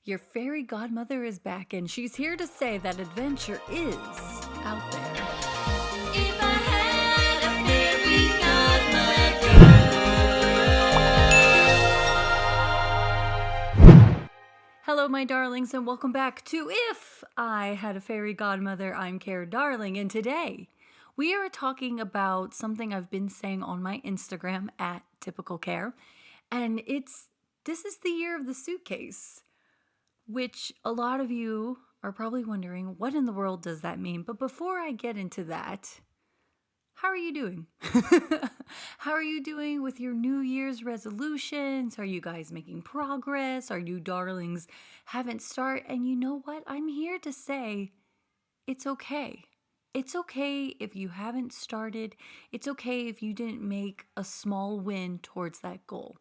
Your fairy godmother is back, and she's here to say that adventure is out there. If I had a fairy godmother. Hello, my darlings, and welcome back to If I Had a Fairy Godmother. I'm Care Darling, and today we are talking about something I've been saying on my Instagram at Typical Care, and this is the year of the suitcase, which a lot of you are probably wondering, what in the world does that mean? But before I get into that, how are you doing? How are you doing with your New Year's resolutions? Are you guys making progress? Are you darlings haven't started? And you know what? I'm here to say it's okay. It's okay if you haven't started. It's okay if you didn't make a small win towards that goal.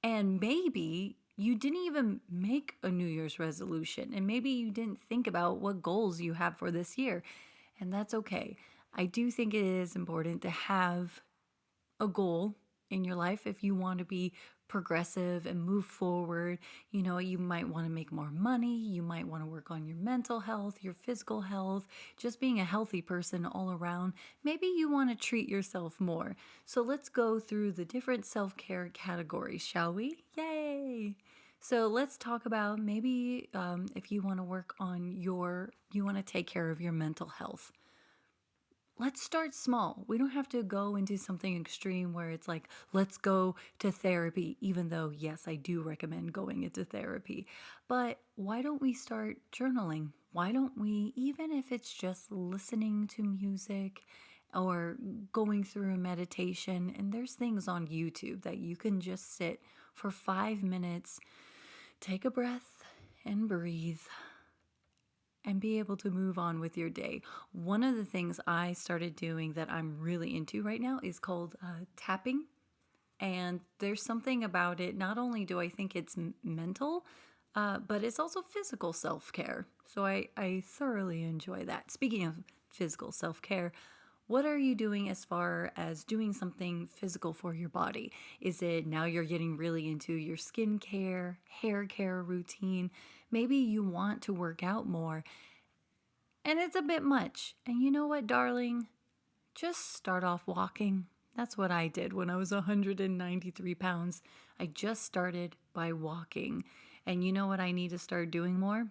And maybe you didn't even make a New Year's resolution, and maybe you didn't think about what goals you have for this year, and that's okay. I do think it is important to have a goal in your life if you want to be progressive and move forward. You know, you might want to make more money, you might want to work on your mental health, your physical health, just being a healthy person all around. Maybe you want to treat yourself more. So let's go through the different self-care categories, shall we? Yay! So let's talk about maybe if you want to work on you want to take care of your mental health. Let's start small. We don't have to go into something extreme where it's like, let's go to therapy, even though, yes, I do recommend going into therapy. But why don't we start journaling? Why don't we, even if it's just listening to music or going through a meditation, and there's things on YouTube that you can just sit for 5 minutes, take a breath, and breathe and be able to move on with your day. One of the things I started doing that I'm really into right now is called tapping. And there's something about it. Not only do I think it's mental, but it's also physical self-care. So I thoroughly enjoy that. Speaking of physical self-care, what are you doing as far as doing something physical for your body? Is it now you're getting really into your skincare, hair care routine? Maybe you want to work out more and it's a bit much. And you know what, darling? Just start off walking. That's what I did when I was 193 pounds. I just started by walking. And you know what I need to start doing more?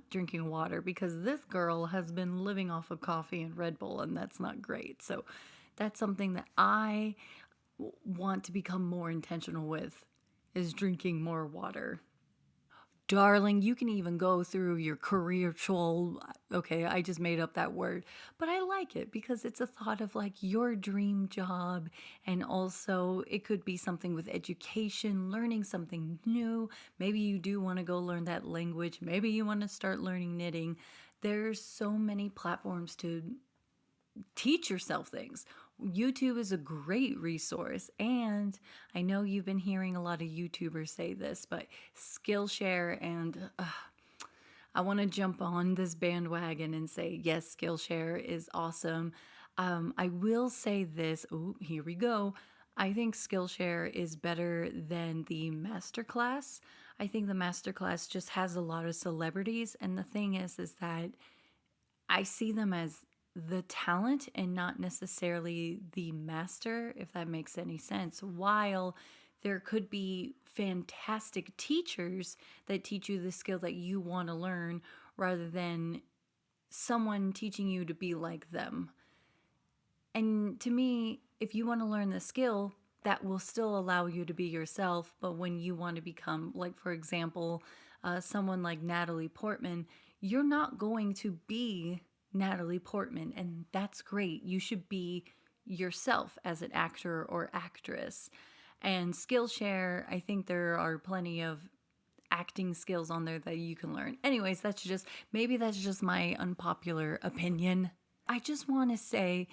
Drinking water, because this girl has been living off of coffee and Red Bull, and that's not great. So that's something that I want to become more intentional with, is drinking more water. Darling, you can even go through your career troll. Okay, I just made up that word, but I like it because it's a thought of like your dream job. And also, it could be something with education, learning something new. Maybe you do want to go learn that language. Maybe you want to start learning knitting. There's so many platforms to teach yourself things. YouTube is a great resource, and I know you've been hearing a lot of YouTubers say this, but Skillshare and I want to jump on this bandwagon and say yes, Skillshare is awesome. I will say this. Oh, here we go. I think Skillshare is better than the masterclass. I think the masterclass just has a lot of celebrities, and the thing is that I see them as the talent and not necessarily the master, if that makes any sense. While there could be fantastic teachers that teach you the skill that you want to learn rather than someone teaching you to be like them. And to me, if you want to learn the skill, that will still allow you to be yourself. But when you want to become, like, for example, someone like Natalie Portman, you're not going to be Natalie Portman, and that's great. You should be yourself as an actor or actress. And Skillshare, I think there are plenty of acting skills on there that you can learn. Anyways, maybe that's just my unpopular opinion. I just want to say,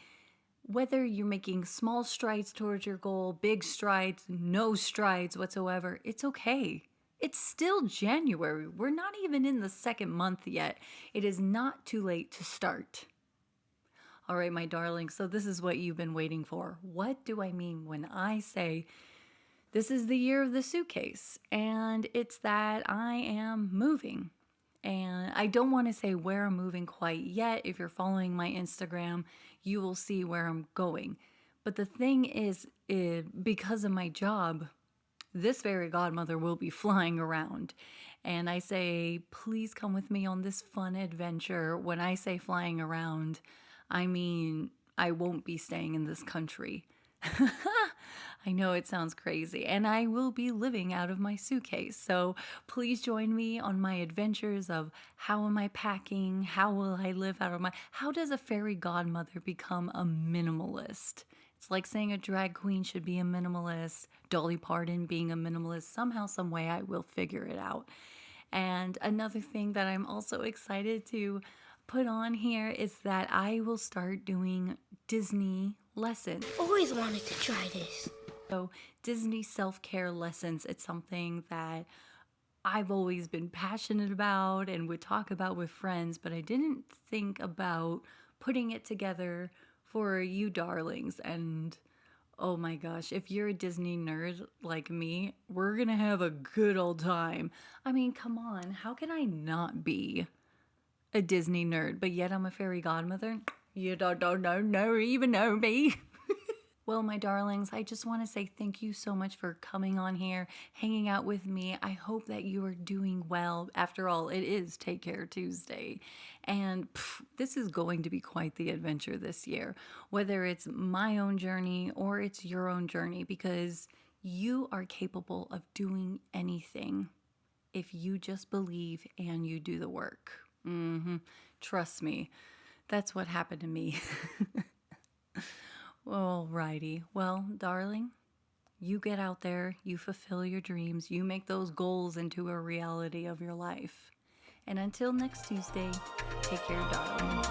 whether you're making small strides towards your goal, big strides, no strides whatsoever, it's okay. It's still January. We're not even in the second month yet. It is not too late to start. All right, my darling, so this is what you've been waiting for. What do I mean when I say This is the year of the suitcase, and it's that I am moving. And I don't want to say where I'm moving quite yet. If you're following my Instagram, you will see where I'm going. But the thing is, because of my job, this fairy godmother will be flying around. And I say, please come with me on this fun adventure. When I say flying around, I mean I won't be staying in this country. I know it sounds crazy, and I will be living out of my suitcase. So please join me on my adventures of how am I packing? How will I live out of my... How does a fairy godmother become a minimalist? It's like saying a drag queen should be a minimalist, Dolly Parton being a minimalist. Somehow, some way, I will figure it out. And another thing that I'm also excited to put on here is that I will start doing Disney lessons. Always wanted to try this. So Disney self-care lessons, it's something that I've always been passionate about and would talk about with friends, but I didn't think about putting it together for you darlings. And oh my gosh, if you're a Disney nerd like me, we're gonna have a good old time. I mean, come on, how can I not be a Disney nerd, but yet I'm a fairy godmother? You don't even know me. Well, my darlings, I just want to say thank you so much for coming on here, hanging out with me. I hope that you are doing well. After all, it is Take Care Tuesday. And this is going to be quite the adventure this year, whether it's my own journey or it's your own journey, because you are capable of doing anything if you just believe and you do the work. Trust me, that's what happened to me. Alrighty. Well, darling, you get out there, you fulfill your dreams, you make those goals into a reality of your life. And until next Tuesday, take care, darling.